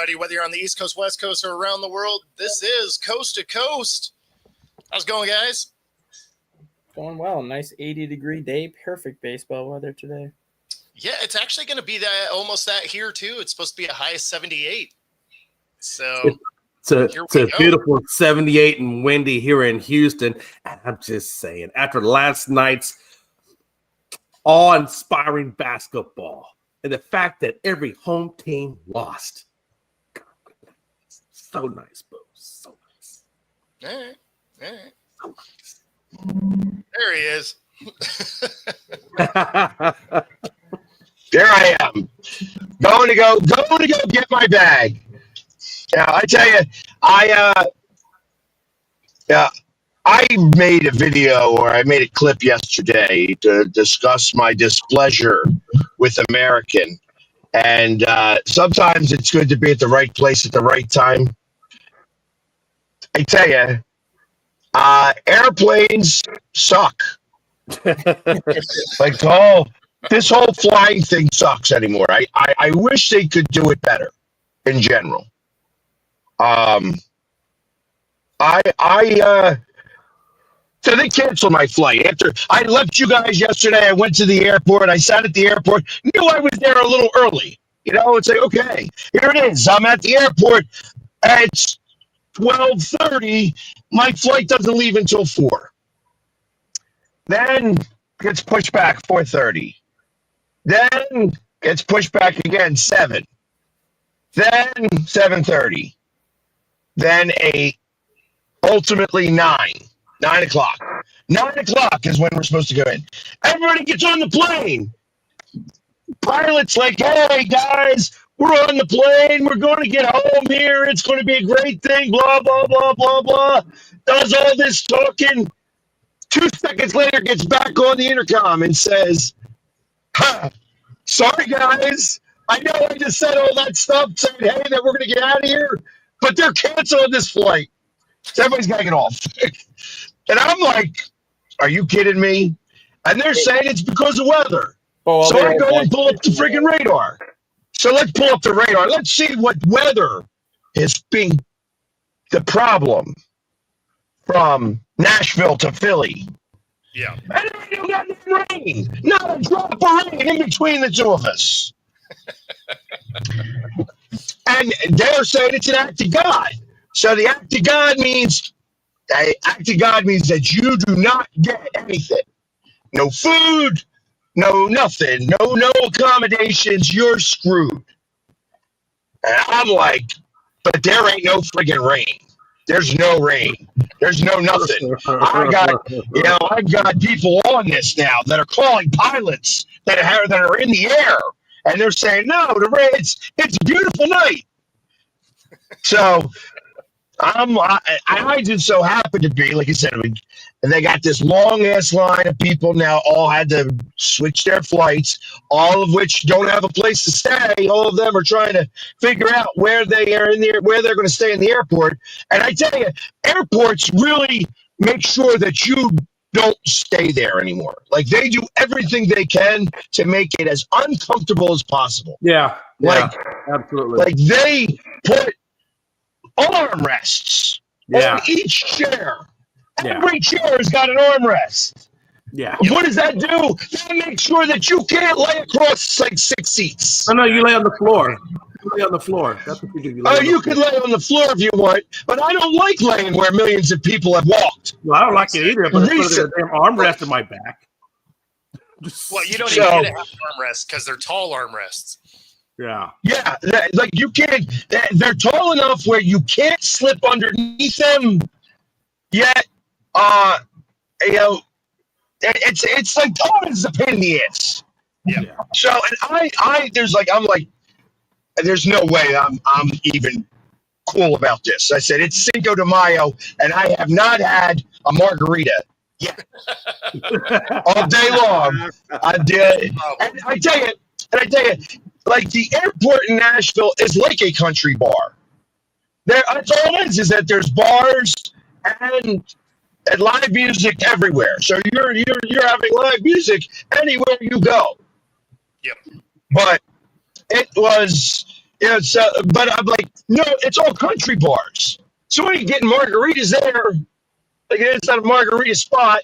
everybody, whether you're on the East Coast, West Coast, or around the world. This is Coast to Coast. How's it going, guys? Going well. Nice 80-degree day. Perfect baseball weather today. Yeah, it's actually going to be almost that here, too. It's supposed to be a high of 78. So it's a beautiful 78 and windy here in Houston. And I'm just saying, after last night's awe-inspiring basketball and the fact that every home team lost. So nice, Boo. So nice. All right. So nice. There he is. There I am. Going to go get my bag. Yeah, I tell you, I made a video or I made a clip yesterday to discuss my displeasure with American. And sometimes it's good to be at the right place at the right time. I tell you, airplanes suck. Like this whole flying thing sucks anymore. I wish they could do it better in general. So they canceled my flight. After I left you guys yesterday, I went to the airport. I sat at the airport. Knew I was there a little early. You know, it's like, okay, here it is. I'm at the airport. It's 12:30. My flight doesn't leave until 4. Then gets pushed back 4:30. Then gets pushed back again 7. Then 7:30. Then 8. Ultimately 9. 9 o'clock. 9 o'clock is when we're supposed to go in. Everybody gets on the plane. Pilot's like, hey, guys, we're on the plane. We're going to get home here. It's going to be a great thing. Blah, blah, blah, blah, blah. Does all this talking. 2 seconds later, gets back on the intercom and says, sorry, guys. I know I just said all that stuff, saying, hey, that we're going to get out of here, but they're canceling this flight. So everybody's got to get off. And I'm like, are you kidding me? And they're saying it's because of weather. So I go and pull up the freaking radar. So let's pull up the radar. Let's see what weather is being the problem from Nashville to Philly. Yeah. And you got no rain. Not a drop of rain in between the two of us. And they're saying it's an act of God. So the act of God means that you do not get anything. No food, no nothing, no accommodations. You're screwed. And I'm like, but there ain't no friggin' rain. There's no rain. There's no nothing. I've got people on this now that are calling pilots that are in the air, and they're saying, no, the rain. It's a beautiful night. So I just so happen to be, like I said, and they got this long ass line of people now. All had to switch their flights, all of which don't have a place to stay. All of them are trying to figure out where they are where they're going to stay in the airport. And I tell you, airports really make sure that you don't stay there anymore. Like they do everything they can to make it as uncomfortable as possible. Yeah, absolutely. Like they put armrests on each chair. Every chair's got an armrest. Yeah. What does that do? That makes sure that you can't lay across like 6 seats. No, you lay on the floor. You lay on the floor. That's what you do. You can lay on the floor if you want, but I don't like laying where millions of people have walked. Well, I don't like it either, but there's a damn armrest in my back. Well, you don't even get to have armrests because they're tall armrests. Yeah. Yeah, like you can't. They're tall enough where you can't slip underneath them. Yet, it's like it's a pain in the ass. Yeah. So, and I'm like, there's no way I'm even cool about this. I said it's Cinco de Mayo, and I have not had a margarita yet all day long. I did, and I tell you. Like the airport in Nashville is like a country bar. That's all it is that there's bars and live music everywhere. So you're having live music anywhere you go. Yep. But it was Yeah, so, but I'm like, no, it's all country bars. So when you getting margaritas there, like it's not a margarita spot.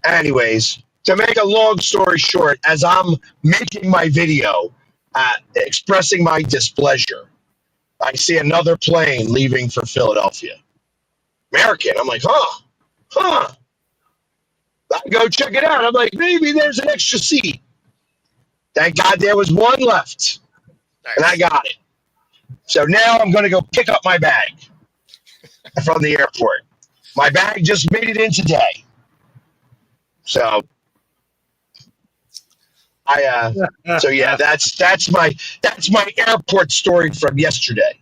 Anyways, to make a long story short, as I'm making my video expressing my displeasure, I see another plane leaving for Philadelphia. American. I'm like, huh. I go check it out. I'm like, maybe there's an extra seat. Thank God there was one left. Nice. And I got it. So now I'm going to go pick up my bag from the airport. My bag just made it in today. So yeah, that's my airport story from yesterday.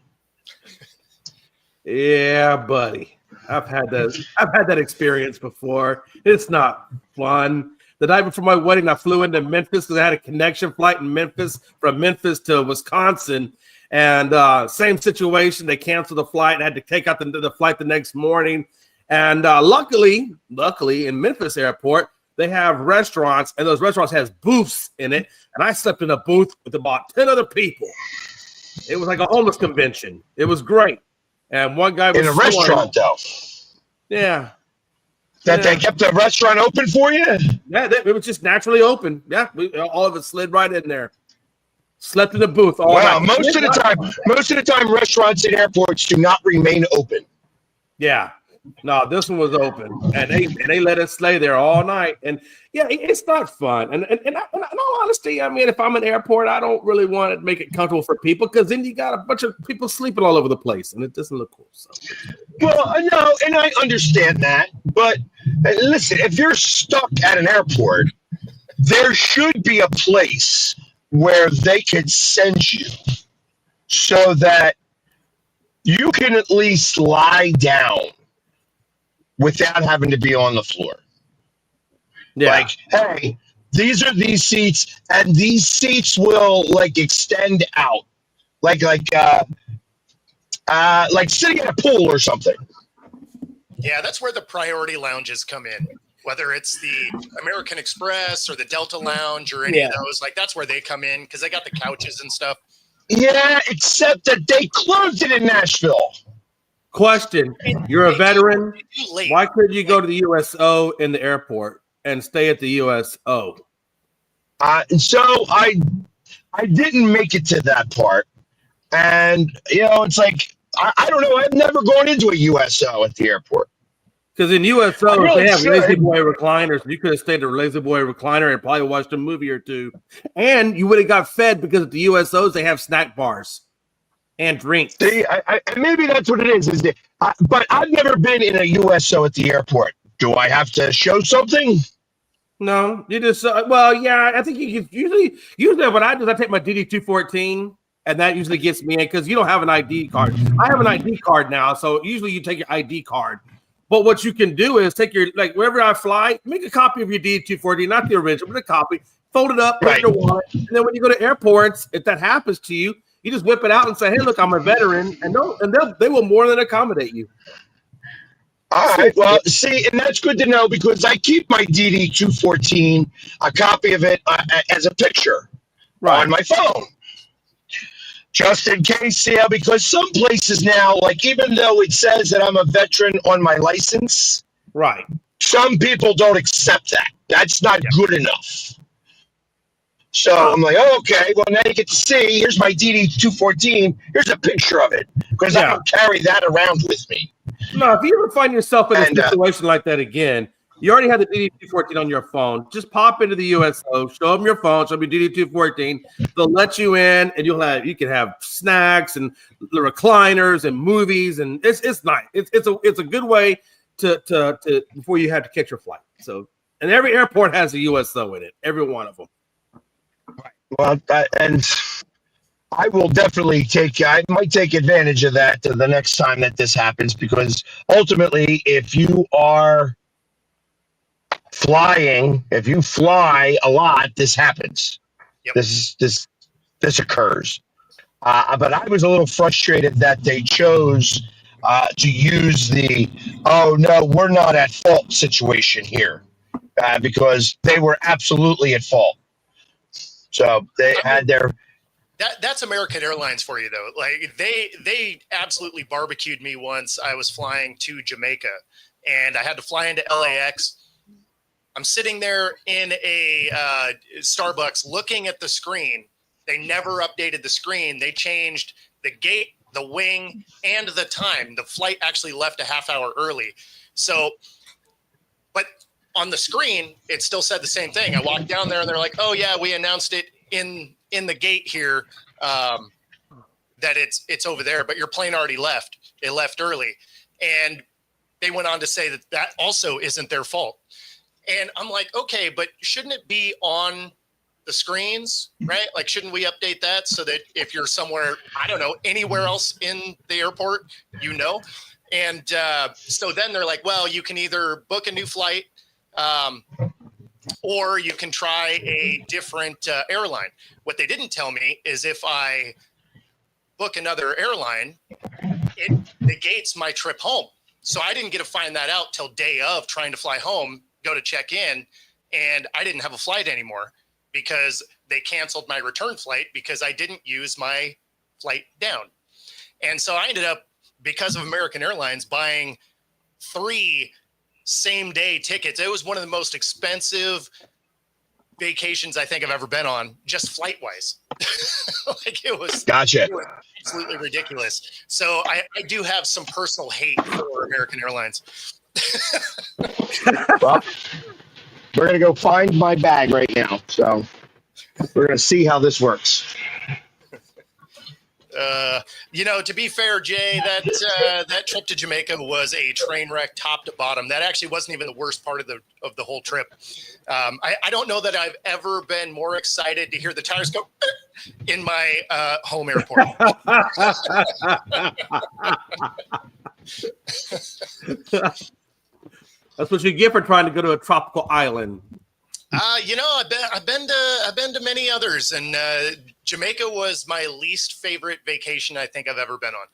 Yeah, buddy. I've had that experience before. It's not fun. The night before my wedding, I flew into Memphis because I had a connection flight in Memphis from Memphis to Wisconsin. And same situation. They canceled the flight. I had to take out the flight the next morning. And luckily, in Memphis airport, they have restaurants, and those restaurants has booths in it. And I slept in a booth with about 10 other people. It was like a homeless convention. It was great. And one guy was in a restaurant, though. Yeah. They kept the restaurant open for you? Yeah, it was just naturally open. Yeah, all of it slid right in there. Slept in the booth all night. Most of the time, restaurants and airports do not remain open. Yeah. No, this one was open, and they let us stay there all night. And yeah, it's not fun. And in all honesty, I mean, if I'm in an airport, I don't really want to make it comfortable for people because then you got a bunch of people sleeping all over the place, and it doesn't look cool. So. Well, no, and I understand that, but listen, if you're stuck at an airport, there should be a place where they could send you so that you can at least lie down without having to be on the floor. Yeah. Like, hey, these are these seats, and these seats will like extend out, like sitting in a pool or something. Yeah, that's where the priority lounges come in. Whether it's the American Express or the Delta Lounge or any of those, like that's where they come in because they got the couches and stuff. Yeah, except that they closed it in Nashville. Question: you're a veteran. Why couldn't you go to the USO in the airport and stay at the USO? So I didn't make it to that part, and it's like I don't know. I've never gone into a USO at the airport. Because in USO they have Lazy Boy recliners. You could have stayed at a Lazy Boy recliner and probably watched a movie or two, and you would have got fed because at the USOs they have snack bars. And drinks. See, maybe that's what it is. But I've never been in a USO at the airport. Do I have to show something? No, you just yeah. I think you usually what I do is I take my DD-214, and that usually gets me in because you don't have an ID card. I have an ID card now, so usually you take your ID card. But what you can do is take your wherever I fly, make a copy of your DD-214, not the original, but a copy, fold it up, put it in your wallet, and then when you go to airports, if that happens to you. You just whip it out and say, "Hey, look, I'm a veteran," and they will more than accommodate you. All right. Well, see, and that's good to know because I keep my DD-214, a copy of it as a picture on my phone, just in case. Yeah, because some places now, like even though it says that I'm a veteran on my license, some people don't accept that. That's not good enough. So I'm like, okay, well, now you get to see, here's my DD-214. Here's a picture of it because I don't carry that around with me. No, if you ever find yourself in a situation like that again, you already have the DD-214 on your phone. Just pop into the USO, show them your phone, show them your DD-214. They'll let you in, and you can have snacks and the recliners and movies, and it's nice. It's a good way to before you have to catch your flight. So, and every airport has a USO in it, every one of them. Well, and I will definitely I might take advantage of that the next time that this happens, because ultimately, if you are flying, if you fly a lot, this happens. Yep. This occurs. But I was a little frustrated that they chose to use the "oh no, we're not at fault" situation here, because they were absolutely at fault. So they had their That's American Airlines for you, though. Like they absolutely barbecued me once. I was flying to Jamaica, and I had to fly into LAX. I'm sitting there in a Starbucks looking at the screen. They never updated the screen. They changed the gate, the wing, and the time. The flight actually left a half hour early. So, but on the screen, it still said the same thing. I walked down there and they're like, oh yeah, we announced it in the gate here that it's over there, but your plane already left. It left early. And they went on to say that also isn't their fault. And I'm like, okay, but shouldn't it be on the screens, right? Like, shouldn't we update that so that if you're somewhere, I don't know, anywhere else in the airport, you know? And so then they're like, well, you can either book a new flight or you can try a different airline. What they didn't tell me is if I book another airline, it negates my trip home. So I didn't get to find that out till day of trying to fly home, go to check in, and I didn't have a flight anymore because they canceled my return flight because I didn't use my flight down. And so I ended up, because of American Airlines, buying 3 same-day tickets. It was one of the most expensive vacations I think I've ever been on, just flight-wise. Like it was absolutely ridiculous. So I do have some personal hate for American Airlines. Well, we're going to go find my bag right now. So we're going to see how this works. To be fair, Jay, that trip to Jamaica was a train wreck top to bottom. That actually wasn't even the worst part of the whole trip. I don't know that I've ever been more excited to hear the tires go in my home airport. That's what you get for trying to go to a tropical island. I've been to many others, and Jamaica was my least favorite vacation I think I've ever been on.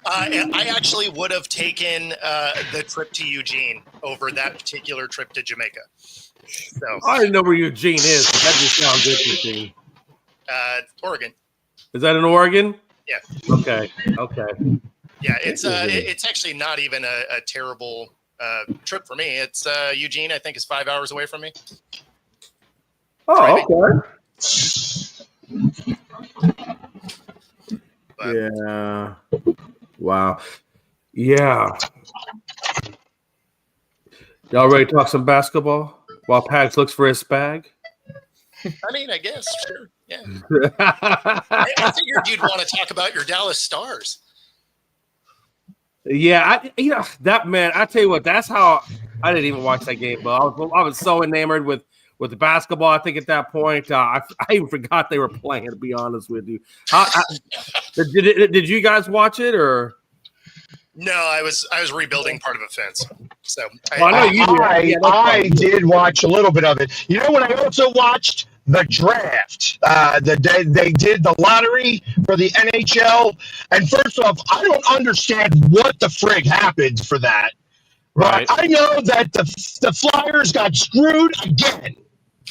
I actually would have taken the trip to Eugene over that particular trip to Jamaica. So I didn't know where Eugene is. But that just sounds interesting. Oregon. Is that in Oregon? Yeah. Okay. Yeah, it's actually not even a terrible trip for me. It's Eugene, I think, is 5 hours away from me. Oh, Driving. okay. But, yeah. Wow. Yeah. Y'all ready to talk some basketball while Pags looks for his spag? I mean, I guess, sure. Yeah. I figured you'd want to talk about your Dallas Stars. Yeah, that man. I tell you what, that's how I didn't even watch that game, but I was so enamored with the basketball. I think at that point, I even forgot they were playing. To be honest with you, did you guys watch it or? No, I was rebuilding part of a fence. So I did watch a little bit of it. You know what? I also watched the draft. The day they did the lottery for the NHL. And first off, I don't understand what the frig happened for that. Right. But I know that the Flyers got screwed again.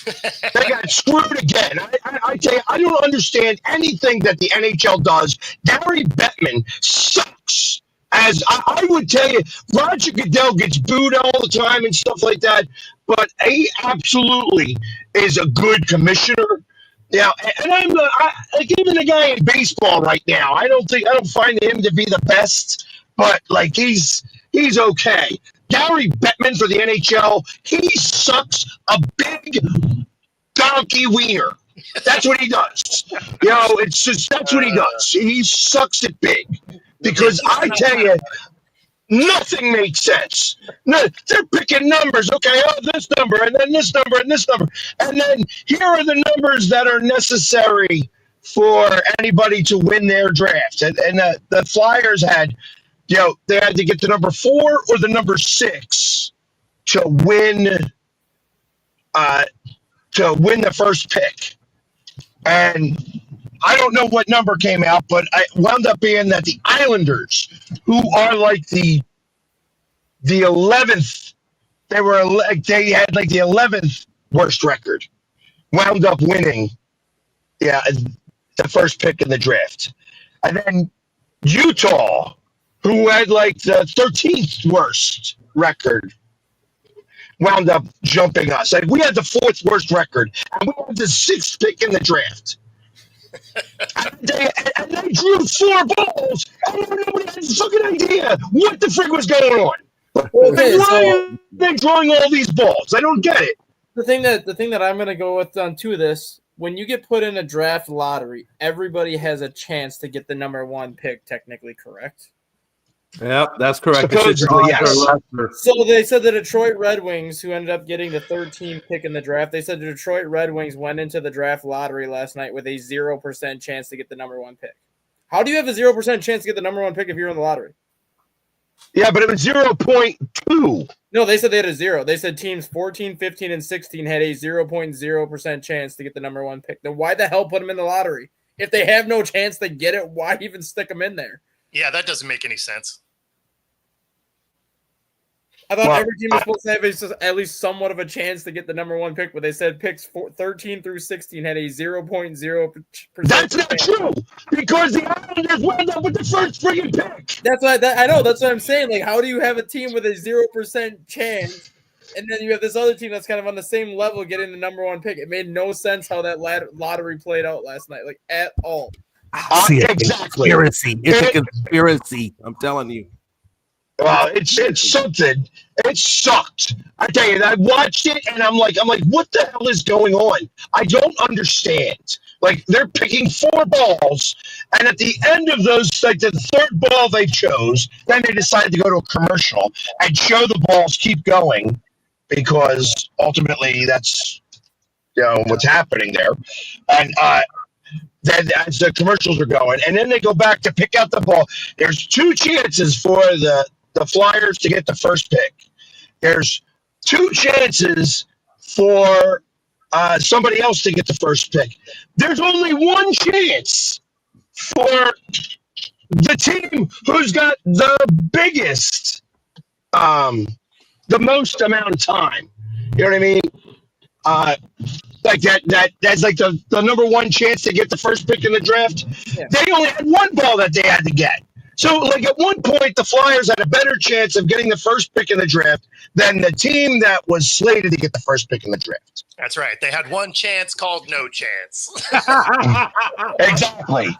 They got screwed again. I tell you, I don't understand anything that the NHL does. Gary Bettman sucks. As I would tell you, Roger Goodell gets booed all the time and stuff like that, but he absolutely is a good commissioner. Yeah, and I'm like even the guy in baseball right now. I don't find him to be the best, but like he's okay. Gary Bettman for the NHL, he sucks a big donkey wiener. That's what he does. It's just that's what he does. He sucks it big. Because I tell you, nothing makes sense. No, they're picking numbers. Okay, this number, and then this number, and this number. And then here are the numbers that are necessary for anybody to win their draft. And the Flyers had, they had to get the number 4 or the number 6 to win the first pick. And I don't know what number came out, but it wound up being that the Islanders, who are like the 11th, they had like the 11th worst record. wound up winning, the first pick in the draft. And then Utah, who had like the 13th worst record, wound up jumping us. Like, we had the 4th worst record, and we had the 6th pick in the draft. and they drew 4 balls, and nobody had a fucking idea what the frig was going on. Okay, Why are they drawing all these balls? I don't get it. The thing that I'm gonna go with on to this, when you get put in a draft lottery, everybody has a chance to get the number 1 pick, technically, correct? Yep, that's correct. Supposedly, yes. So they said the Detroit Red Wings, who ended up getting the 13th pick in the draft, they said the Detroit Red Wings went into the draft lottery last night with a 0% chance to get the number 1 pick. How do you have a 0% chance to get the number 1 pick if you're in the lottery? Yeah, but it was 0.2. No, they said they had a 0. They said teams 14, 15, and 16 had a 0.0% chance to get the number 1 pick. Then why the hell put them in the lottery? If they have no chance to get it, why even stick them in there? Yeah, that doesn't make any sense. I thought every team was supposed to have at least somewhat of a chance to get the number 1 pick, but they said picks 13 through 16 had a 0.0%. That's not true, because the Islanders wound up with the first friggin' pick. That's why I know. That's what I'm saying. Like, how do you have a team with a 0% chance, and then you have this other team that's kind of on the same level getting the number 1 pick? It made no sense how that lottery played out last night, like at all. Exactly. It's a conspiracy. I'm telling you. It's something. It sucked. I tell you, I watched it and I'm like, what the hell is going on? I don't understand. Like, they're picking 4 balls, and at the end of those, like the 3rd ball they chose, then they decided to go to a commercial and show the balls keep going, because ultimately that's what's happening there. And then as the commercials are going, and then they go back to pick out the ball. There's 2 chances for the Flyers to get the first pick. There's 2 chances for somebody else to get the first pick. There's only 1 chance for the team who's got the biggest, the most amount of time. You know what I mean? Like that's like the number 1 chance to get the first pick in the draft. Yeah. They only had 1 ball that they had to get. So, like, at one point, the Flyers had a better chance of getting the first pick in the draft than the team that was slated to get the first pick in the draft. That's right. They had 1 chance called no chance. Exactly.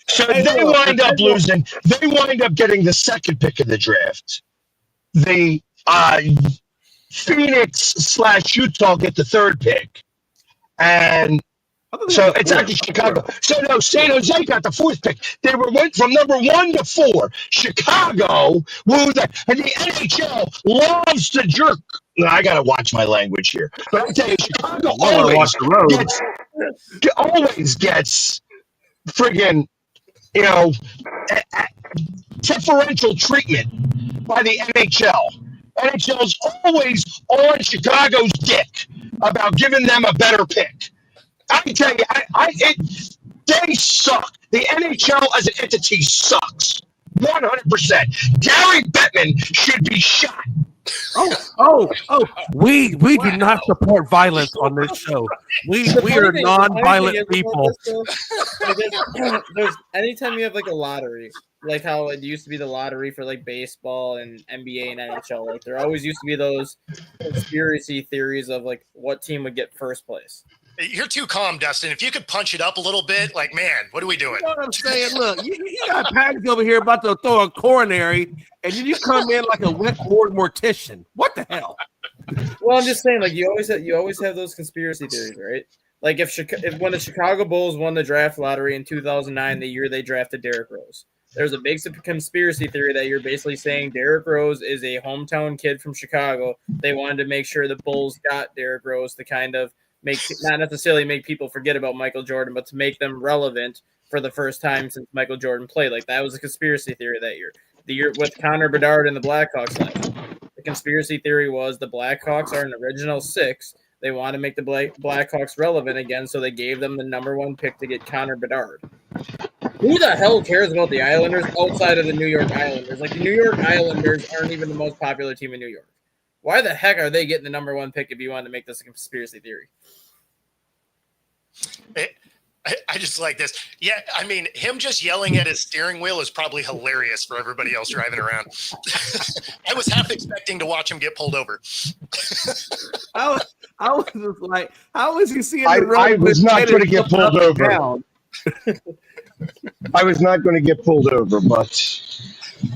So they wind up losing. They wind up getting the 2nd pick in the draft. The Phoenix/Utah get the 3rd pick. And so it's actually Chicago. So no, San Jose got the 4th pick. They went from number 1 to 4. Chicago, and the NHL loves to jerk. No, I gotta watch my language here. But I tell you, Chicago always gets friggin', preferential treatment by the NHL. NHL's always on Chicago's dick about giving them a better pick. I can tell you, they suck. The NHL as an entity sucks. 100%. Gary Bettman should be shot. We do not support violence on this show. We are non-violent people. There's anytime you have like a lottery, like how it used to be the lottery for like baseball and NBA and NHL, like there always used to be those conspiracy theories of like what team would get first place. You're too calm, Dustin. If you could punch it up a little bit, like, man, what are we doing? You know what I'm saying? Look, you got Patrick over here about to throw a coronary, and then you come in like a wet board mortician. What the hell? Well, I'm just saying, like, you always have those conspiracy theories, right? Like if when the Chicago Bulls won the draft lottery in 2009, the year they drafted Derrick Rose, there's a big conspiracy theory that you're basically saying Derrick Rose is a hometown kid from Chicago. They wanted to make sure the Bulls got Derrick Rose to kind of not necessarily make people forget about Michael Jordan, but to make them relevant for the first time since Michael Jordan played. Like that was a conspiracy theory that year. The year with Connor Bedard and the Blackhawks last year. The conspiracy theory was the Blackhawks are an original 6. They want to make the Blackhawks relevant again, so they gave them the number 1 pick to get Connor Bedard. Who the hell cares about the Islanders outside of the New York Islanders? Like the New York Islanders aren't even the most popular team in New York. Why the heck are they getting the number 1 pick if you want to make this a conspiracy theory? I just like this. Yeah, I mean, him just yelling at his steering wheel is probably hilarious for everybody else driving around. I was half expecting to watch him get pulled over. I was just like, how is he seeing the I road? was not and going to get flipping up pulled and over. down? I was not going to get pulled over, but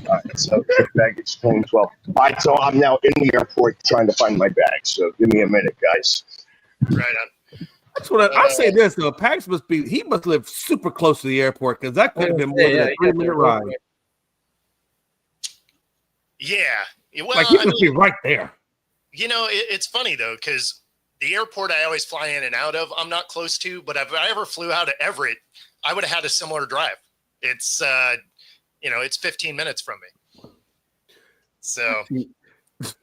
all right, so baggage claim 12. All right, so I'm now in the airport trying to find my bag. So give me a minute, guys. Right on. That's what I'll say this though. Pax he must live super close to the airport because that could have been more than a 3-minute ride. Yeah. Well, Like he must be right there. You know, it's funny though, because the airport I always fly in and out of, I'm not close to, but if I ever flew out of Everett, I would have had a similar drive. It's, it's 15 minutes from me. So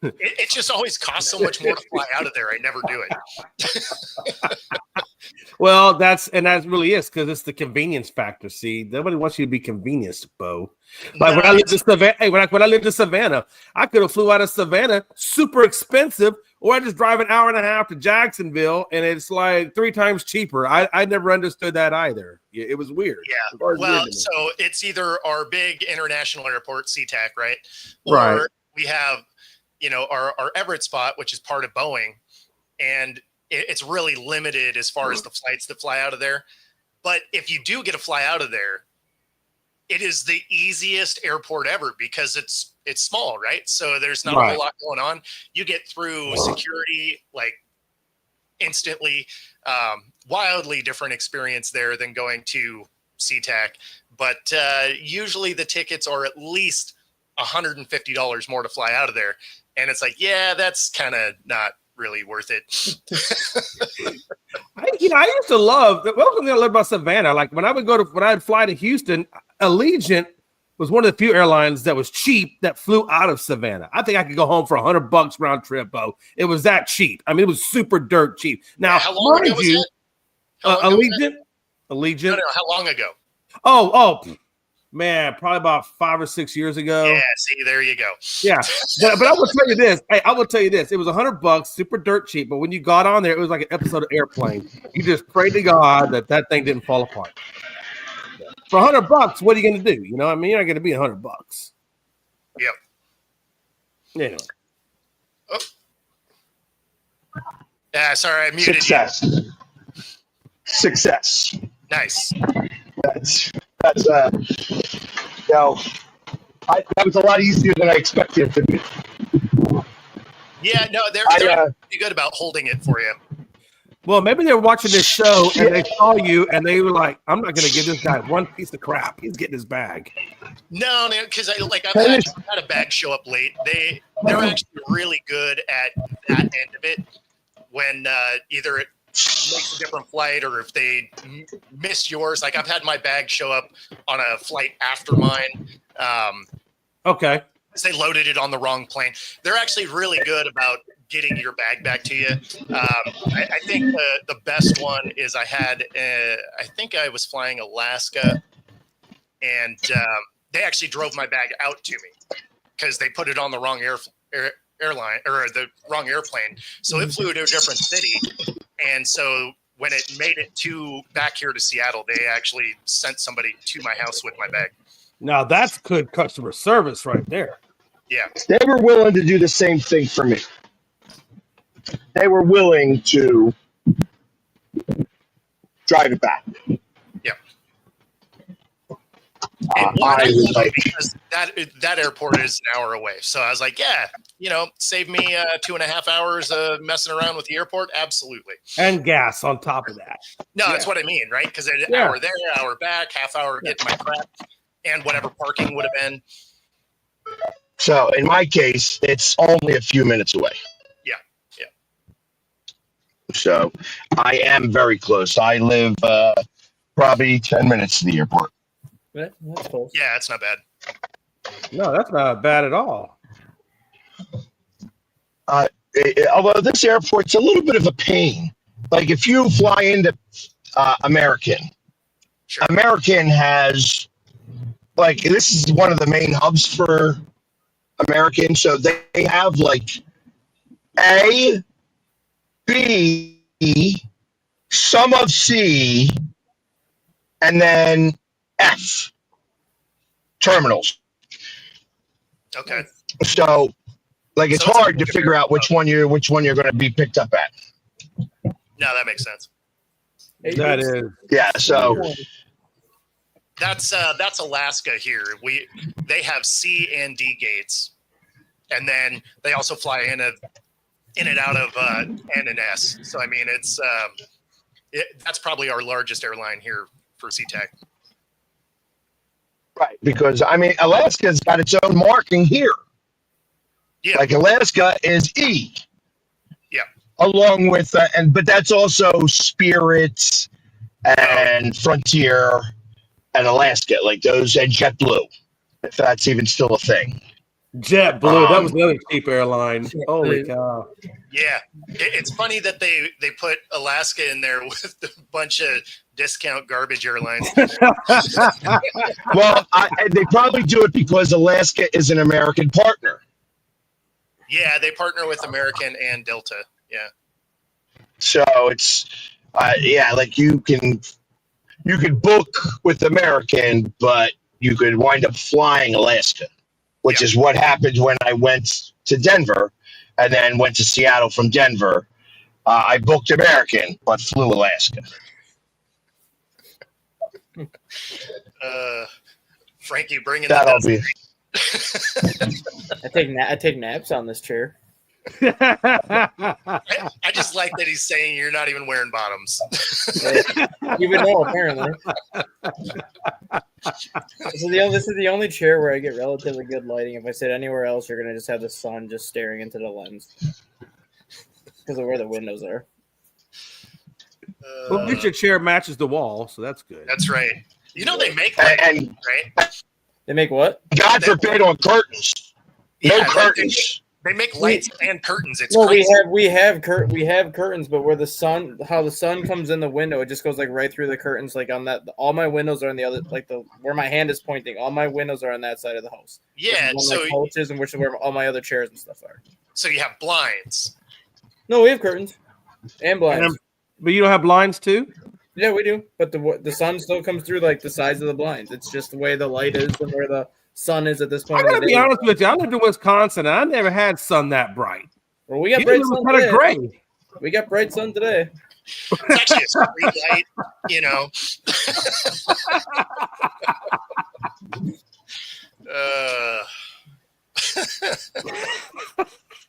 it just always costs so much more to fly out of there. I never do it. Well, that really is because it's the convenience factor. See, nobody wants you to be convenienced, Bo. Like when I lived in Savannah, when I lived in Savannah, I could have flew out of Savannah, super expensive, or I just drive an hour and a half to Jacksonville, and it's like 3 times cheaper. I never understood that either. It was weird. Yeah. Well, So it's either our big international airport, SeaTac, right? Right. Or we have, our Everett spot, which is part of Boeing, and it's really limited as far as the flights that fly out of there. But if you do get a fly out of there, it is the easiest airport ever because it's small, right? So there's not a whole lot going on. You get through security like instantly. Wildly different experience there than going to SeaTac. But usually the tickets are at least $150 more to fly out of there. And it's like, yeah, that's kind of not really worth it. I used to love the one thing I love about Savannah. Like when I'd fly to Houston, Allegiant was one of the few airlines that was cheap that flew out of Savannah. I think I could go home for $100 round trip, Bo. It was that cheap. I mean, it was super dirt cheap. Now, how long ago was that? Allegiant. No, how long ago? Oh, man, probably about 5 or 6 years ago. Yeah, see, there you go. Yeah, but I will tell you this. Hey, I will tell you this. It was $100, super dirt cheap. But when you got on there, it was like an episode of Airplane. You just prayed to God that thing didn't fall apart. For $100, what are you going to do? You know what I mean? You're not going to be $100. Yep. Anyway. Oh. Yeah, sorry, I muted Success. Nice. That's that was a lot easier than I expected it to be. Yeah, no, they're pretty good about holding it for you. Well, maybe they were watching this show and they saw you and they were like, I'm not going to give this guy one piece of crap. He's getting his bag. No, because I've actually had a bag show up late. They're actually really good at that end of it when either it makes a different flight or if they miss yours. Like I've had my bag show up on a flight after mine. Okay. They loaded it on the wrong plane. They're actually really good about getting your bag back to you. I think the best one is I think I was flying Alaska and they actually drove my bag out to me because they put it on the wrong airline or the wrong airplane. So it flew to a different city. And so when it made it back here to Seattle, they actually sent somebody to my house with my bag. Now that's good customer service right there. Yeah. They were willing to do the same thing for me. They were willing to drive it back. Yeah. Because that airport is an hour away. So I was like, yeah, save me 2.5 hours of messing around with the airport. Absolutely. And gas on top of that. No, that's what I mean, right? Because an hour there, hour back, half hour getting my crap and whatever parking would have been. So in my case, it's only a few minutes away. Yeah. So I am very close. I live probably 10 minutes to the airport. That's close. Yeah, that's not bad. No, that's not bad at all. Although this airport's a little bit of a pain. Like if you fly into American, Sure. American has this is one of the main hubs for American. So they have A, B, some of C, and then F terminals. Okay. So, like, it's So it's hard a- to figure out which one you're going to be picked up at. No, that makes sense. That is. Yeah. So, That's Alaska here. They have C and D gates, and then they also fly in and out of N and S. So I mean, that's probably our largest airline here for SeaTac. right, because I mean, Alaska's got its own marking here. Yeah. Like Alaska is E. Yeah. Along with but that's also Spirit and Frontier and Alaska, like those, and JetBlue, if that's even still a thing. JetBlue. That was another cheap airline. Holy cow. Yeah, it's funny that they put Alaska in there with a bunch of discount garbage airlines. Well, they probably do it because Alaska is an American partner. Yeah, they partner with American and Delta. Yeah. So it's, like you can book with American, but you could wind up flying Alaska, which is what happened when I went to Denver and then went to Seattle from Denver. I booked American, but flew Alaska. Frankie, bringing That'll be. I take naps on this chair. I just like that he's saying you're not even wearing bottoms. You would know, apparently. This is the only chair where I get relatively good lighting. If I sit anywhere else, you're gonna just have the sun just staring into the lens because of where the windows are. Well, at least your chair matches the wall, so that's good. That's right. You know they make And right? They make what? God forbid on curtains. No Yeah, curtains. They make lights and curtains. It's Well, crazy. we have curtains, but where the sun comes in the window, it just goes like right through the curtains. Like on that, all my windows are on the other, like where my hand is pointing. All my windows are on that side of the house. Yeah, Which is so one of my couches and which is where all my other chairs and stuff are. so you have blinds. No, we have curtains and blinds. But you don't have blinds too? Yeah, we do. But the sun still comes through like the sides of the blinds. It's just the way the light is and where the sun is at this point. I gotta be honest with you. I lived in Wisconsin and I never had sun that bright. Well, we got It bright was sun kind of today. gray. We got bright sun today. It's actually a street light, you know.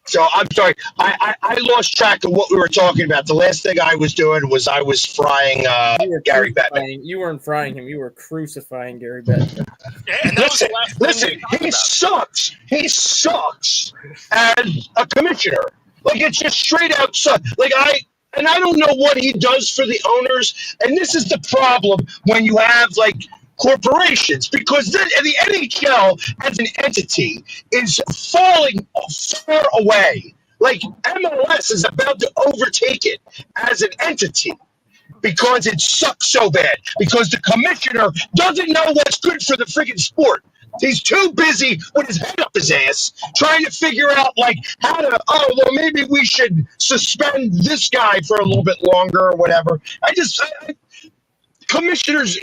So I'm sorry, I lost track of what we were talking about. The last thing I was doing was I was frying Gary Bettman. You weren't frying him. You were crucifying Gary Bettman. And that was the last thing Listen, we talked he about. sucks. He sucks as a commissioner. Like, it's just straight out suck. Like, I don't know what he does for the owners. And this is the problem when you have like corporations, because the NHL as an entity is falling far away. Like, MLS is about to overtake it as an entity because it sucks so bad, because the commissioner doesn't know what's good for the freaking sport. He's too busy with his head up his ass trying to figure out like how to, maybe we should suspend this guy for a little bit longer or whatever. Commissioner's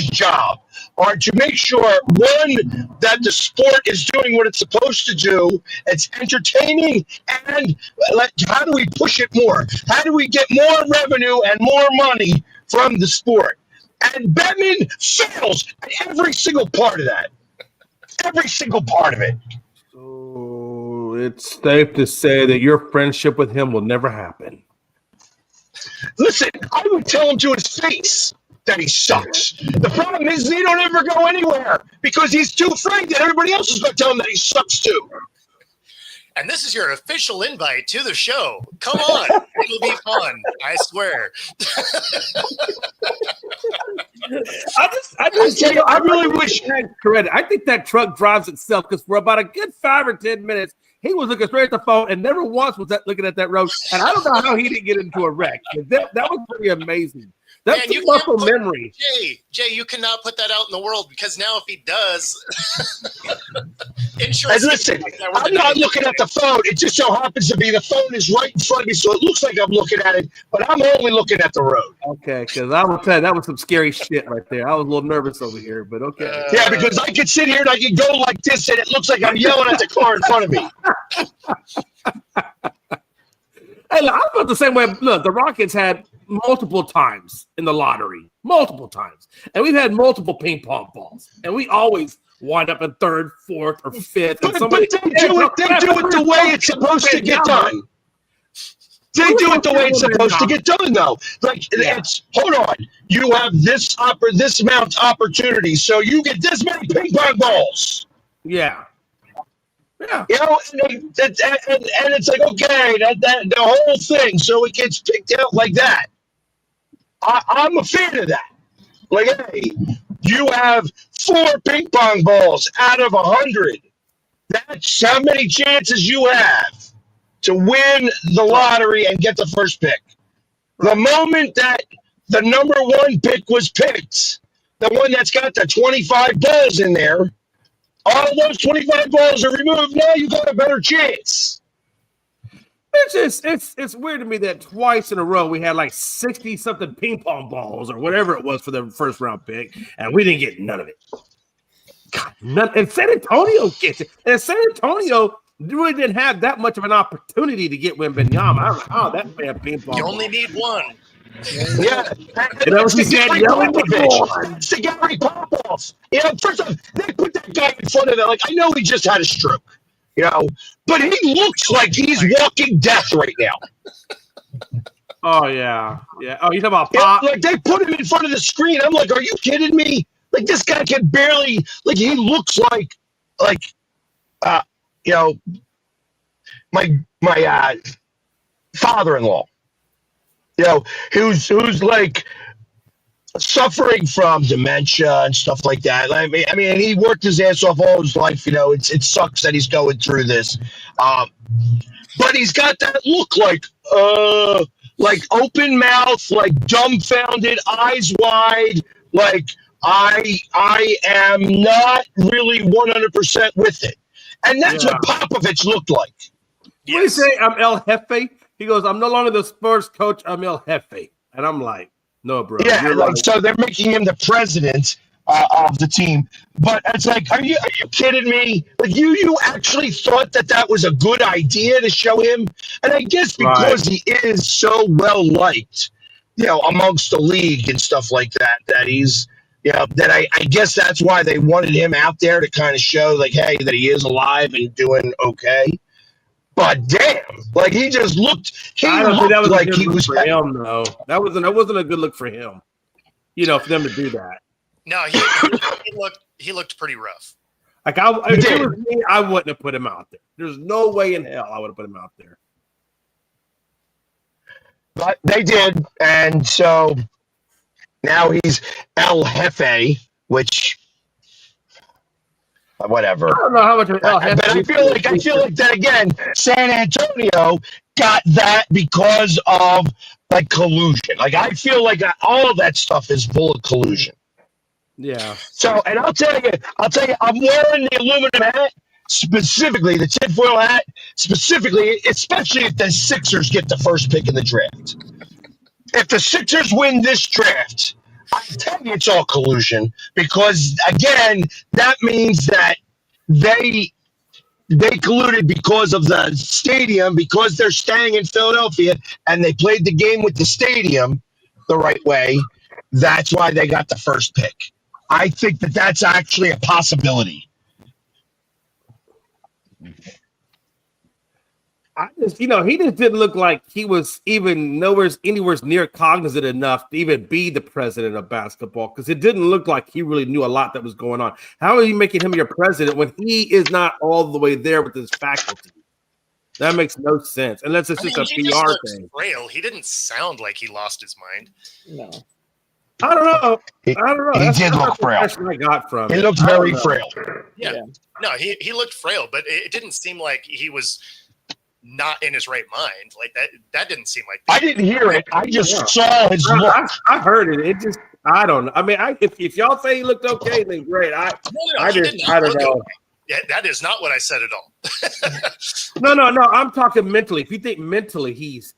job are to make sure, one, that the sport is doing what it's supposed to do, it's entertaining, and how do we push it more? How do we get more revenue and more money from the sport? And Bettman fails at every single part of that. Every single part of it. So it's safe to say that your friendship with him will never happen. Listen, I would tell him to his face that he sucks. The problem is they don't ever go anywhere because he's too afraid that everybody else is going to tell him that he sucks too. And this is your official invite to the show. Come on. It'll be fun. I swear. I really wish. Correct. I think that truck drives itself because for about a good 5 or 10 minutes, he was looking straight at the phone and never once was looking at that road. And I don't know how he didn't get into a wreck. That was pretty amazing. That's Man, you muscle can't put- memory. Jay, you cannot put that out in the world because now if he does, Insurance And listen, like that, we're I'm not the- looking at the phone. It just so happens to be the phone is right in front of me, so it looks like I'm looking at it, but I'm only looking at the road. Okay, because I will tell you that was some scary shit right there. I was a little nervous over here, but okay. Yeah, because I could sit here and I could go like this, and it looks like I'm yelling at the car in front of me. Hey, look, I felt the same way. Look, the Rockets had multiple times in the lottery, multiple times, and we've had multiple ping pong balls, and we always wind up in third, fourth, or fifth. And But they do it the way it's supposed to get done. They do it the way it's supposed to get done, though. Like it's hold on, you have this amount of opportunity, so you get this many ping pong balls. Yeah. Yeah. You know, and it's like okay, that the whole thing, so it gets picked out like that. I'm a fan of that. Like, hey, you have 4 ping pong balls out of 100. That's how many chances you have to win the lottery and get the first pick. The moment that the number 1 pick was picked, the one that's got the 25 balls in there, all those 25 balls are removed. Now you got a better chance. It's weird to me that twice in a row we had like 60-something ping pong balls or whatever it was for the first round pick, and we didn't get none of it. God, none. And San Antonio gets it. And San Antonio really didn't have that much of an opportunity to get Wembanyama. I don't know how that man ping pong. You only need one. Yeah. And that was It's the Gary Gary Popovich. Popovich. It's the Gary Popovich. You know, first off, they put that guy in front of it. Like, I know he just had a stroke, you know, but he looks like he's walking death right now. Oh, yeah. Yeah. Oh, you talking about Yeah, Pop? like, they put him in front of the screen. I'm like, are you kidding me? Like, this guy can barely, like, he looks like, you know, my father-in-law. You know, who's like suffering from dementia and stuff like that. I mean, and he worked his ass off all his life. You know, it sucks that he's going through this, but he's got that look like open mouth, like dumbfounded, eyes wide, like I am not really 100% with it, and that's what Popovich looked like. What do you say? I'm El Jefe. He goes, I'm no longer the Spurs coach. I'm El Jefe. And I'm like, no, bro. Yeah, You're like right. so they're making him the president of the team. But it's like, are you kidding me? Like you actually thought that was a good idea to show him? And I guess because he is so well liked, you know, amongst the league and stuff like that, that he's, you know, that I guess that's why they wanted him out there to kind of show like, hey, that he is alive and doing okay. But damn, like he just looked. I don't think that was like a good he look was. for him, though. That wasn't a good look for him. You know, for them to do that. No, he looked pretty rough. Like if it was me, I wouldn't have put him out there. There's no way in hell I would have put him out there. But they did, and so now he's El Jefe, which. Whatever. I don't know how much of El Jefe. But I feel like that again. San Antonio got that because of like collusion. Like I feel like all of that stuff is full of collusion. Yeah. So, and I'll tell you, I'm wearing the aluminum hat specifically, the tinfoil hat specifically, especially if the Sixers get the first pick in the draft. If the Sixers win this draft, I tell you it's all collusion because, again, that means that they colluded because of the stadium, because they're staying in Philadelphia, and they played the game with the stadium the right way. That's why they got the first pick. I think that that's actually a possibility. He just didn't look like he was even anywhere near cognizant enough to even be the president of basketball because it didn't look like he really knew a lot that was going on. How are you making him your president when he is not all the way there with his faculty? That makes no sense unless it's just a PR thing. Frail. He didn't sound like he lost his mind. No. I don't know. He did look frail. I got from He it. looked very frail. Yeah. No, he looked frail, but it didn't seem like he was not in his right mind. Like that didn't seem like that. I didn't hear it. I just saw his look. I heard it. It just, I don't know. I mean, if y'all say he looked okay, then great. I don't know. Yeah, that is not what I said at all. No. I'm talking mentally. If you think mentally he's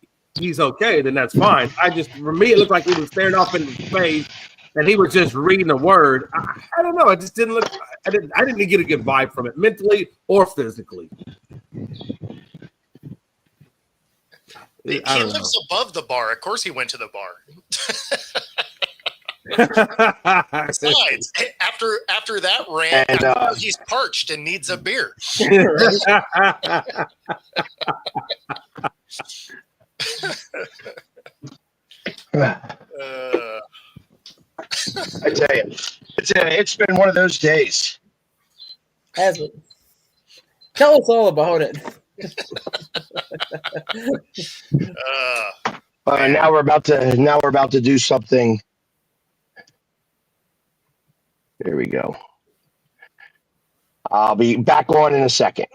okay, then that's fine. For me, it looked like he was staring off into space and he was just reading a word. I don't know. It just didn't look. I didn't get a good vibe from it, mentally or physically. He lives above the bar. Of course, he went to the bar. Besides, after that rant, And, he's parched and needs a beer. I tell you, it's been one of those days. Has it? Tell us all about it. Now we're about to do something. There we go. I'll be back on in a second.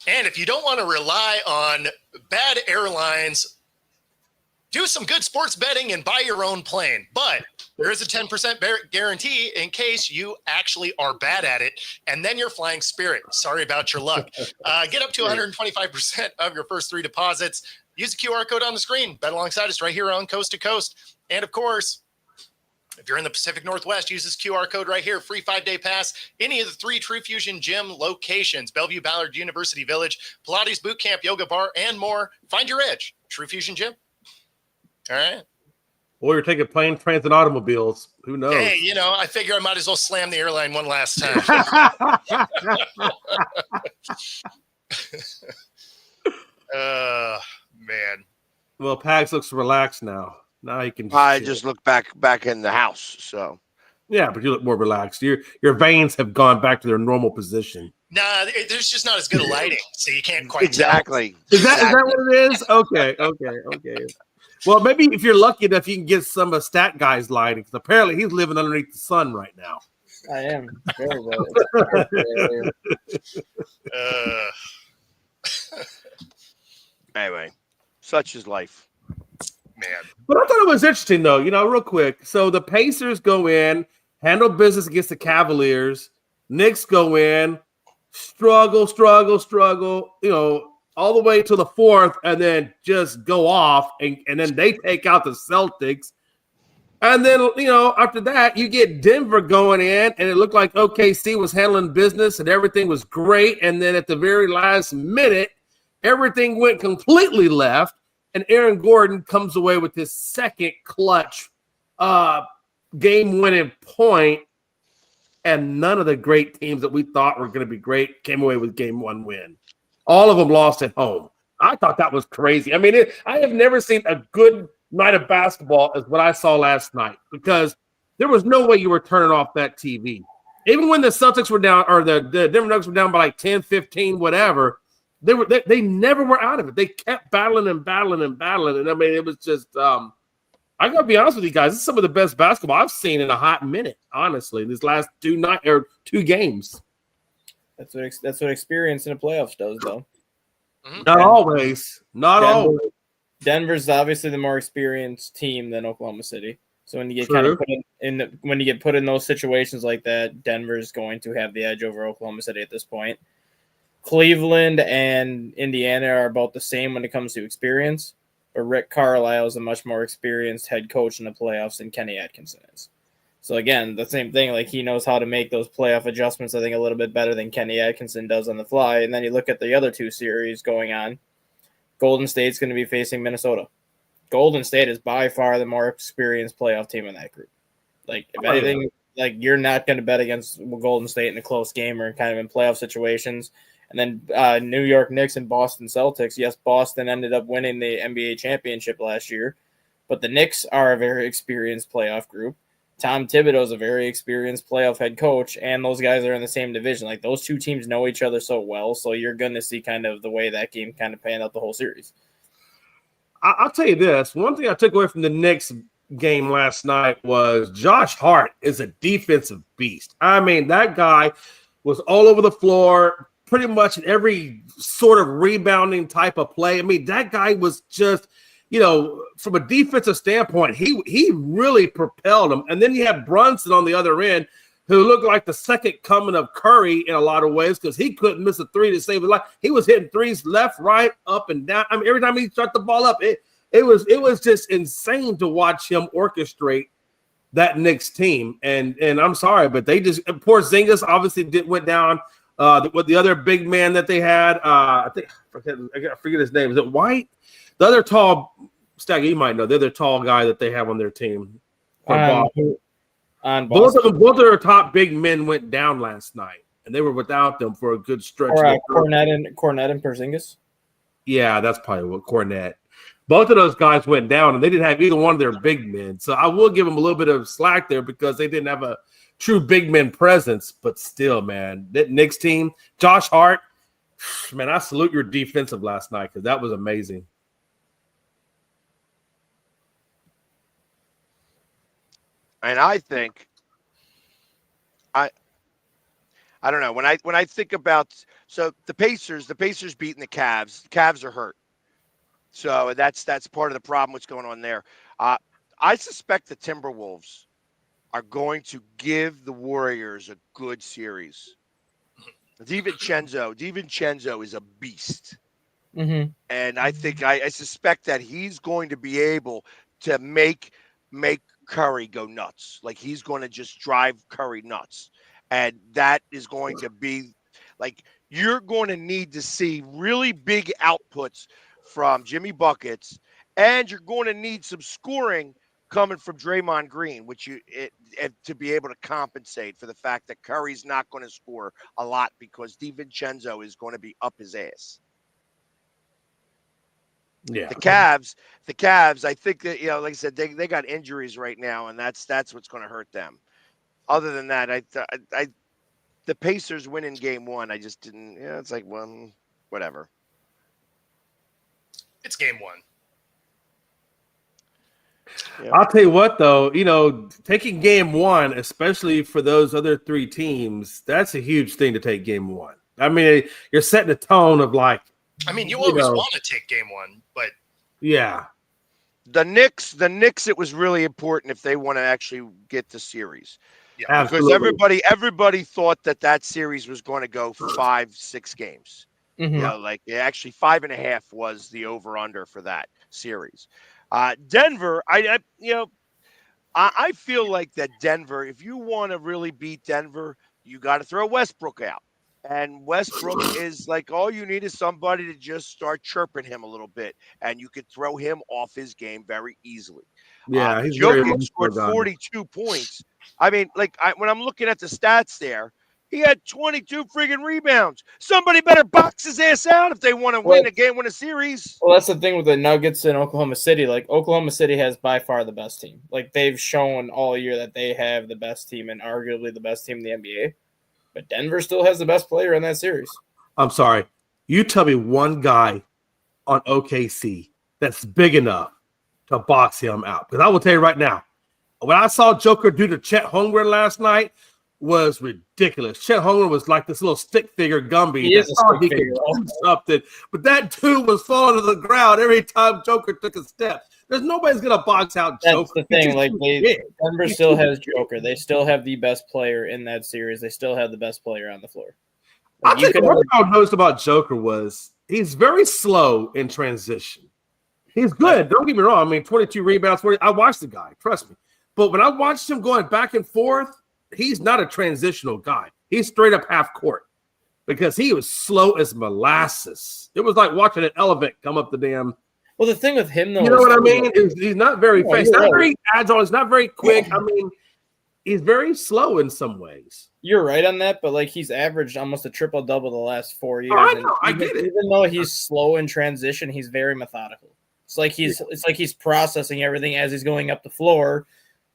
And if you don't want to rely on bad airlines, do some good sports betting and buy your own plane. But there is a 10% guarantee in case you actually are bad at it, and then you're flying Spirit. Sorry about your luck. Get up to 125% of your first 3 deposits. Use the QR code on the screen. Bet alongside us right here on Coast to Coast. And, of course, if you're in the Pacific Northwest, use this QR code right here. Free 5-day pass. Any of the 3 True Fusion Gym locations: Bellevue, Ballard, University Village, Pilates Boot Camp, Yoga Bar, and more. Find your edge. True Fusion Gym. All right. Or you're taking plane, trains, and automobiles. Who knows? Hey, I figure I might as well slam the airline one last time. Man. Well, Pags looks relaxed now. Now he can. I just look back in the house. So yeah, but you look more relaxed. Your veins have gone back to their normal position. Nah, there's just not as good a lighting, so you can't quite exactly. Is that what it is? Okay. Well, maybe if you're lucky enough, you can get some of Stat Guy's lighting, because apparently he's living underneath the sun right now. I am very well. Anyway, such is life. Man. But I thought it was interesting, though, real quick. So the Pacers go in, handle business against the Cavaliers. Knicks go in, struggle, all the way to the 4th, and then just go off, and then they take out the Celtics. And then, after that, you get Denver going in, and it looked like OKC was handling business, and everything was great. And then at the very last minute, everything went completely left, and Aaron Gordon comes away with his second clutch game-winning point, and none of the great teams that we thought were going to be great came away with game 1 win. All of them lost at home. I thought that was crazy. I mean, I have never seen a good night of basketball as what I saw last night, because there was no way you were turning off that TV. Even when the Celtics were down, or the Denver Nuggets were down by like 10, 15, whatever, they never were out of it. They kept battling. And I mean, it was just I got to be honest with you guys, this is some of the best basketball I've seen in a hot minute, honestly, these last 2 games. That's what experience in the playoffs does, though. Not always. Denver's obviously the more experienced team than Oklahoma City. So when you get when you get put in those situations like that, Denver's going to have the edge over Oklahoma City at this point. Cleveland and Indiana are about the same when it comes to experience, but Rick Carlisle is a much more experienced head coach in the playoffs than Kenny Atkinson is. So again, the same thing, like he knows how to make those playoff adjustments, I think, a little bit better than Kenny Atkinson does on the fly. And then you look at the other 2 series going on. Golden State's going to be facing Minnesota. Golden State is by far the more experienced playoff team in that group. Like, if anything, like you're not going to bet against Golden State in a close game or kind of in playoff situations. And then New York Knicks and Boston Celtics. Yes, Boston ended up winning the NBA championship last year, but the Knicks are a very experienced playoff group. Tom Thibodeau is a very experienced playoff head coach, and those guys are in the same division. Like, those 2 teams know each other so well, so you're going to see kind of the way that game kind of panned out the whole series. I'll tell you this. One thing I took away from the Knicks game last night was Josh Hart is a defensive beast. I mean, that guy was all over the floor, pretty much in every sort of rebounding type of play. I mean, that guy was just – from a defensive standpoint, he really propelled him. And then you have Brunson on the other end, who looked like the second coming of Curry in a lot of ways because he couldn't miss a three to save his life. He was hitting threes left, right, up, and down. I mean, every time he shot the ball up, it was just insane to watch him orchestrate that Knicks team. And I'm sorry, but they just Porzingis obviously went down. With the other big man that they had, I forget his name. Is it White? The other tall, Staggy, you might know. The other tall guy that they have on their team. Both of their top big men went down last night, and they were without them for a good stretch. Cornette and Porzingis. Yeah, that's probably what Cornette. Both of those guys went down, and they didn't have either one of their big men. So I will give them a little bit of slack there because they didn't have a true big man presence. But still, man, that Knicks team, Josh Hart, man, I salute your defensive last night because that was amazing. And I think I don't know when I think about the Pacers beating the Cavs. The Cavs are hurt, so that's part of the problem. What's going on there? I suspect the Timberwolves are going to give the Warriors a good series. DiVincenzo is a beast, and I think I suspect that he's going to be able to make Curry go nuts. Like he's going to just drive Curry nuts. And that is going to be like, you're going to need to see really big outputs from Jimmy Buckets, and you're going to need some scoring coming from Draymond Green, to be able to compensate for the fact that Curry's not going to score a lot because DiVincenzo is going to be up his ass. Yeah, the Cavs. I think that like I said, they got injuries right now, and that's what's going to hurt them. Other than that, the Pacers winning game one, I just didn't. Yeah, it's like whatever. It's game one. Yeah. I'll tell you what, though, taking game one, especially for those other three teams, that's a huge thing to take game one. I mean, you're setting a tone of like. I mean, you always want to take game one, but yeah, the Knicks, it was really important if they want to actually get the series. Yeah, because everybody thought that series was going to go 5-6 games. Mm-hmm. Actually 5.5 was the over under for that series. Denver, I feel like that Denver, if you want to really beat Denver, you got to throw Westbrook out. And Westbrook is like, all you need is somebody to just start chirping him a little bit, and you could throw him off his game very easily. Yeah, he's Jokic scored 42 points. I mean, when I'm looking at the stats there, he had 22 friggin' rebounds. Somebody better box his ass out if they want to win a series. Well, that's the thing with the Nuggets in Oklahoma City. Like, Oklahoma City has by far the best team. Like, they've shown all year that they have the best team and arguably the best team in the NBA. But Denver still has the best player in that series. I'm sorry. You tell me one guy on OKC that's big enough to box him out. Because I will tell you right now, what I saw Joker do to Chet Holmgren last night was ridiculous. Chet Holmgren was like this little stick figure Gumby. He is a stick figure. Something. But that dude was falling to the ground every time Joker took a step. There's nobody's going to box out Joker. That's the thing. Like, Denver still has Joker. They still have the best player in that series. They still have the best player on the floor. I'll tell you what I noticed about Joker was he's very slow in transition. He's good. Don't get me wrong. I mean, 22 rebounds, 40. I watched the guy. Trust me. But when I watched him going back and forth, he's not a transitional guy. He's straight up half court because he was slow as molasses. It was like watching an elephant come up the damn. Well, the thing with him, though, you know what I mean? He's not very fast. He's not very agile. He's not very quick. I mean, he's very slow in some ways. You're right on that, but he's averaged almost a triple-double the last 4 years. I know, I get it. Even though he's slow in transition, he's very methodical. It's like he's processing everything as he's going up the floor.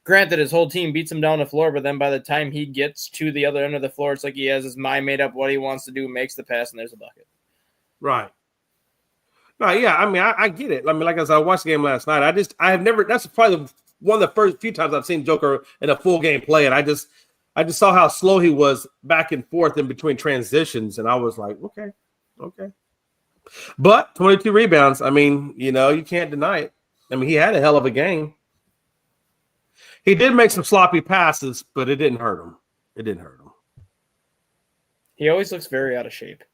Granted, his whole team beats him down the floor, but then by the time he gets to the other end of the floor, it's like he has his mind made up what he wants to do, makes the pass, and there's a bucket. Right. No, yeah, I mean, I get it. I mean, like I said, I watched the game last night. I have never. That's probably one of the first few times I've seen Joker in a full game play, and I just saw how slow he was back and forth in between transitions, and I was like, okay. But 22 rebounds. I mean, you can't deny it. I mean, he had a hell of a game. He did make some sloppy passes, but it didn't hurt him. It didn't hurt him. He always looks very out of shape.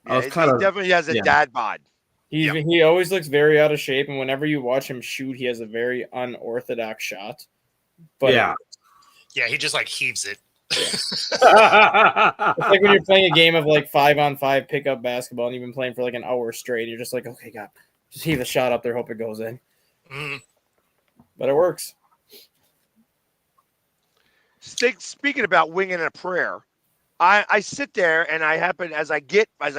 I was he kind of definitely has a dad bod. He always looks very out of shape, and whenever you watch him shoot, he has a very unorthodox shot. But yeah. Yeah, he just like heaves it. it's like when you're playing a game of like 5-on-5 pickup basketball, and you've been playing for like an hour straight. You're just like, okay, God, just heave a shot up there, hope it goes in. Mhm. But it works. Speaking about winging a prayer, I sit there and I happen as I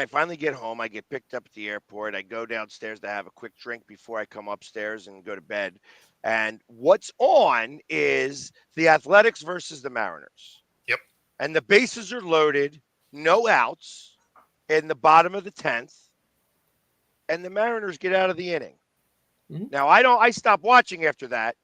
finally get home, I get picked up at the airport. I go downstairs to have a quick drink before I come upstairs and go to bed. And what's on is the Athletics versus the Mariners. Yep. And the bases are loaded, no outs in the bottom of the 10th, and the Mariners get out of the inning. Mhm. Now I stopped watching after that.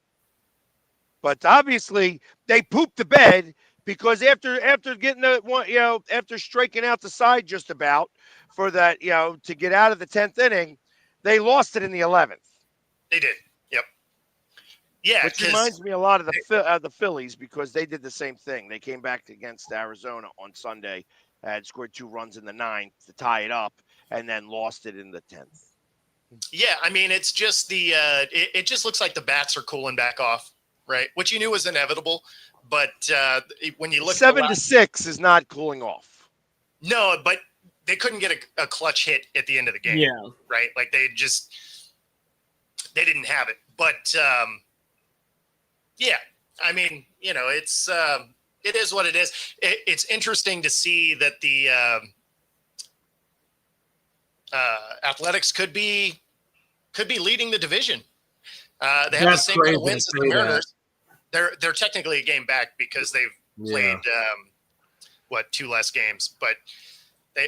But obviously they pooped the bed because after getting the one, after striking out the side just about for that, to get out of the 10th inning, they lost it in the 11th. They did. Yep. Yeah, Which reminds me a lot of the Phillies because they did the same thing. They came back against Arizona on Sunday and scored 2 runs in the 9th to tie it up and then lost it in the 10th. Yeah, I mean, it's just it just looks like the bats are cooling back off, right? Which you knew was inevitable, but when you look 7-6 is not cooling off. No, but they couldn't get a clutch hit at the end of the game. Yeah. Right? Like they didn't have it. But yeah, I mean, it is what it is. It's interesting to see that the Athletics could be leading the division. They have the same kind of wins as the Mariners. They're technically a game back because they've played 2 less games, but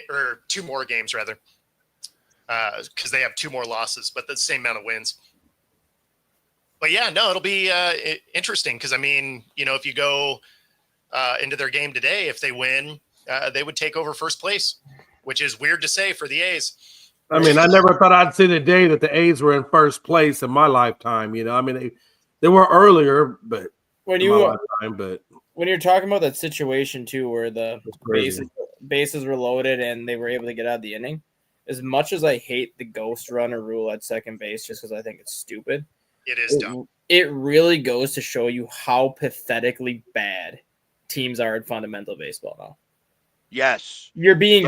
or 2 more games rather, because they have 2 more losses, but the same amount of wins. But yeah, no, it'll be interesting because I mean, if you go into their game today, if they win, they would take over first place, which is weird to say for the A's. I mean, I never thought I'd see the day that the A's were in first place in my lifetime. I mean, they were earlier, but when you're talking about that situation too, where the bases were loaded and they were able to get out of the inning, as much as I hate the ghost runner rule at second base, just because I think it's stupid, it is dumb. It really goes to show you how pathetically bad teams are in fundamental baseball now. Yes. You're being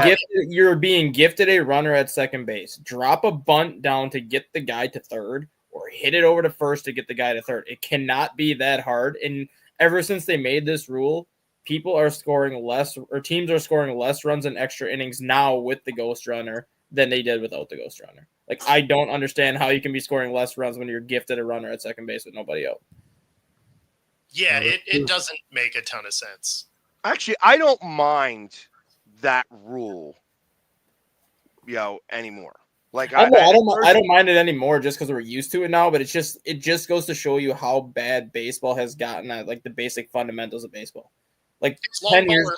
gifted a runner at second base. Drop a bunt down to get the guy to third or hit it over to first to get the guy to third. It cannot be that hard. And ever since they made this rule, people are scoring less, or teams are scoring less runs in extra innings now with the ghost runner than they did without the ghost runner. Like, I don't understand how you can be scoring less runs when you're gifted a runner at second base with nobody out. Yeah, it doesn't make a ton of sense. Actually, I don't mind that rule, anymore. Like I don't mind it anymore just because we're used to it now. But it just goes to show you how bad baseball has gotten at like the basic fundamentals of baseball. Like It's 10 years,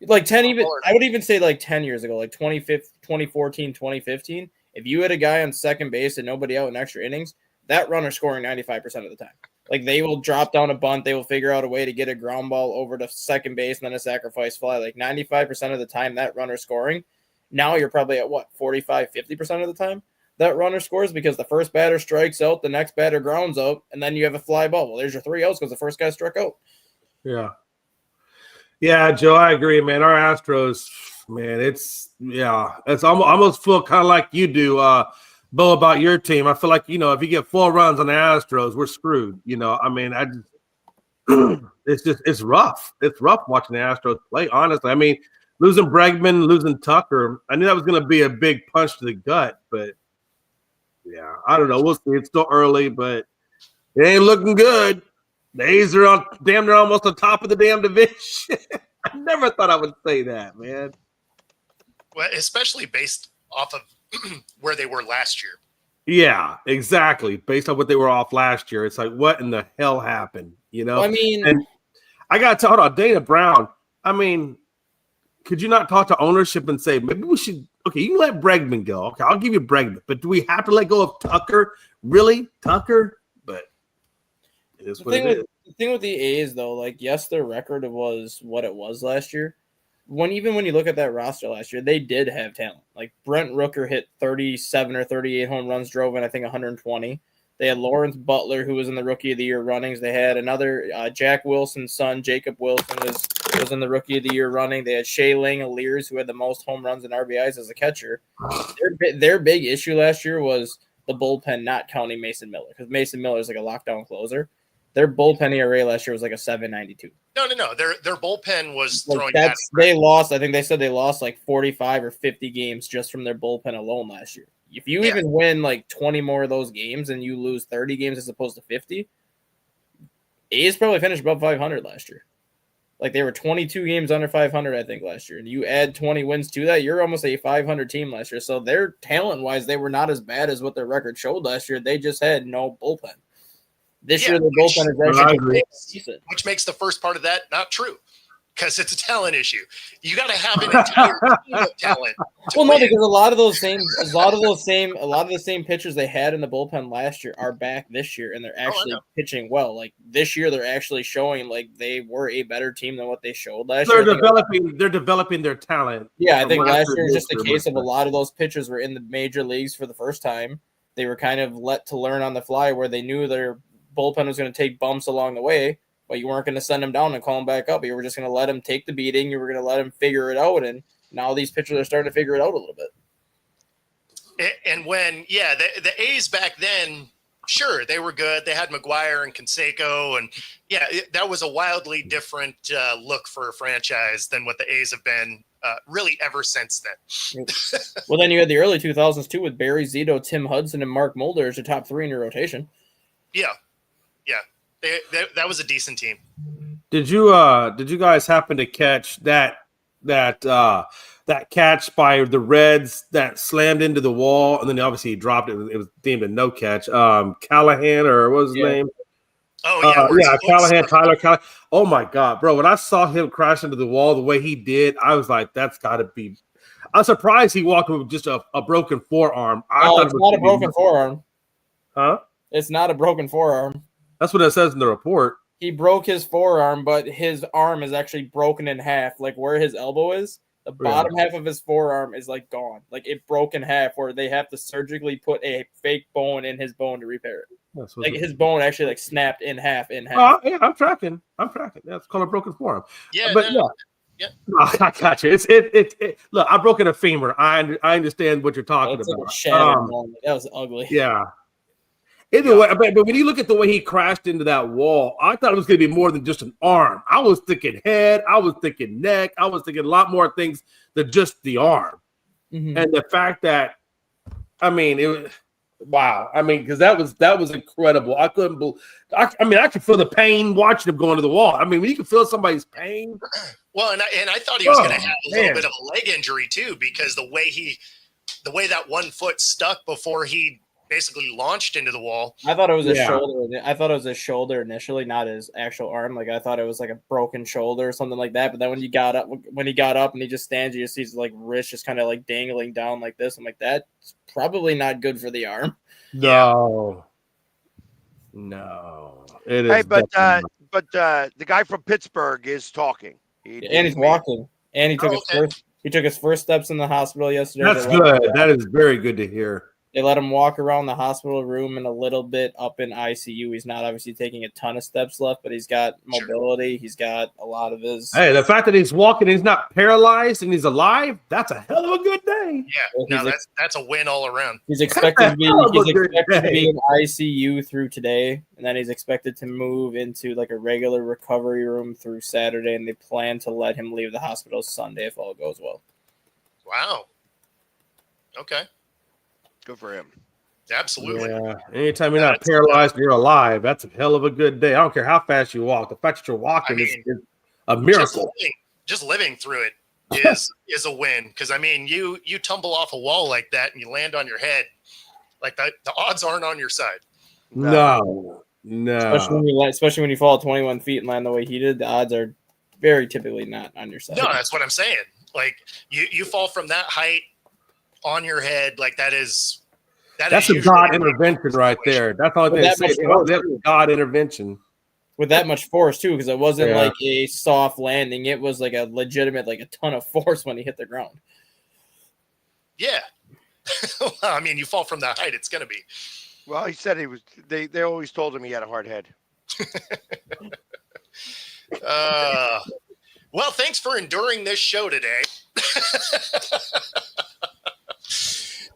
like 10 even. I would even say like 10 years ago, like 2014, 2015. If you had a guy on second base and nobody out in extra innings, that runner's scoring 95% of the time. Like they will drop down a bunt, they will figure out a way to get a ground ball over to second base and then a sacrifice fly. Like 95% of the time that runner's scoring. Now you're probably at 45, 50% of the time that runner scores because the first batter strikes out, the next batter grounds out, and then you have a fly ball. Well, there's your 3 outs because the first guy struck out. Yeah, Joe, I agree, man. Our Astros, man, it's almost feel kind of like you do, Bo, about your team. I feel like, if you get 4 runs on the Astros, we're screwed. I mean, it's rough. It's rough watching the Astros play, honestly. I mean, losing Bregman, losing Tucker, I knew that was going to be a big punch to the gut, but yeah, I don't know. We'll see. It's still early, but it ain't looking good. The A's are damn near almost on top of the damn division. I never thought I would say that, man. Well, especially based off of where they were last year. Yeah, exactly. Based on what they were off last year, it's like, what in the hell happened? I mean, and I got to hold on, Dana Brown. I mean, could you not talk to ownership and say maybe we should? Okay, you can let Bregman go. Okay, I'll give you Bregman, but do we have to let go of Tucker? Really, Tucker? But it is what it is. The thing with the A's though, like yes, their record was what it was last year. Even when you look at that roster last year, they did have talent. Like Brent Rooker hit 37 or 38 home runs, drove in I think 120. They had Lawrence Butler, who was in the Rookie of the Year runnings. They had another Jack Wilson's son, Jacob Wilson, was in the Rookie of the Year running. They had Shea Langoliers, who had the most home runs and RBIs as a catcher. Their big issue last year was the bullpen, not counting Mason Miller, because Mason Miller is like a lockdown closer. Their bullpen ERA last year was like a 7.92. No. Their bullpen was Like throwing. they lost. I think they said they lost like 45 or 50 games just from their bullpen alone last year. If you even win like 20 more of those games and you lose 30 games as opposed to 50, A's probably finished above 500 last year. Like they were 22 games under 500, I think, last year. And you add 20 wins to that, you're almost a 500 team last year. So their talent-wise, they were not as bad as what their record showed last year. They just had no bullpen. This year, the bullpen is actually decent. Which makes the first part of that not true. Because it's a talent issue. You got to have an entire team of talent. Well, no, because a lot of the same pitchers they had in the bullpen last year are back this year, and they're actually pitching well. Like this year, they're actually showing like they were a better team than what they showed last year. They're developing their talent. Yeah, I think last year was just a case of a lot of those pitchers were in the major leagues for the first time. They were kind of let to learn on the fly, where they knew their bullpen was going to take bumps along the way. But you weren't going to send them down and call them back up. You were just going to let them take the beating. You were going to let them figure it out. And now these pitchers are starting to figure it out a little bit. And when, the A's back then, sure, they were good. They had McGuire and Canseco. And, that was a wildly different look for a franchise than what the A's have been really ever since then. Well, then you had the early 2000s, too, with Barry Zito, Tim Hudson, and Mark Mulder as your top three in your rotation. Yeah. That was a decent team. Did you guys happen to catch that catch by the Reds that slammed into the wall and then obviously he dropped it? It was deemed a no catch. Callahan, or what was his name? Oh yeah, Callahan, Tyler Callahan. Oh my God, bro! When I saw him crash into the wall the way he did, I was like, "That's got to be." I'm surprised he walked with just a broken forearm. It's not a broken forearm. Huh? It's not a broken forearm. That's what it says in the report. He broke his forearm, but his arm is actually broken in half. Like where his elbow is, the bottom half of his forearm is like gone. Like it broke in half, where they have to surgically put a fake bone in his bone to repair it. Like his bone actually like snapped in half. Oh, yeah, I'm tracking. That's called a broken forearm. Yeah, but no, I got you. Look, I broken a femur. I understand what you're talking about. Like that was ugly. Yeah. Either way, but when you look at the way he crashed into that wall, I thought it was going to be more than just an arm. I was thinking head. I was thinking neck. I was thinking a lot more things than just the arm. Mm-hmm. And the fact that, it was wow. Because that was incredible. I couldn't believe. I could feel the pain watching him go into the wall. When you can feel somebody's pain. Well, and I thought he was going to have a little bit of a leg injury too, because the way that 1 foot stuck before he basically launched into the wall. I thought it was a shoulder. I thought it was a shoulder initially, not his actual arm. Like I thought it was like a broken shoulder or something like that. But then when he got up and he just stands, you just see his like wrist just kind of like dangling down like this. I'm like, that's probably not good for the arm. No. It is. Hey, but the guy from Pittsburgh is talking. And he's walking. And he took his first steps in the hospital yesterday. That's good. That is very good to hear. They let him walk around the hospital room and a little bit up in ICU. He's not obviously taking a ton of steps left, but he's got mobility. He's got a lot of his. Hey, the fact that he's walking, he's not paralyzed, and he's alive, that's a hell of a good day. Yeah, that's a win all around. He's expected to be in ICU through today, and then he's expected to move into like a regular recovery room through Saturday, and they plan to let him leave the hospital Sunday if all goes well. Wow. Okay. Good for him. Absolutely. Yeah. Anytime you're not paralyzed, you're alive. That's a hell of a good day. I don't care how fast you walk. The fact that you're walking is a miracle. Just living through it is a win. Because you tumble off a wall like that and you land on your head. Like the odds aren't on your side. No. Especially when you fall 21 feet and land the way he did, the odds are very typically not on your side. No, that's what I'm saying. Like you fall from that height on your head, like that's a God intervention right there. That's all they say. That's God intervention. with that much force too, because it wasn't Yeah. like a soft landing. It was like a legitimate, like a ton of force when he hit the ground. Yeah. Well, I mean, you fall from that height, it's going to be. Well, he said he was. They always told him he had a hard head. Well, thanks for enduring this show today.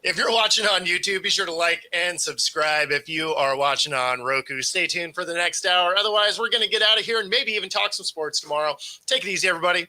If you're watching on YouTube, be sure to like and subscribe. If you are watching on Roku, stay tuned for the next hour. Otherwise, we're going to get out of here and maybe even talk some sports tomorrow. Take it easy, everybody.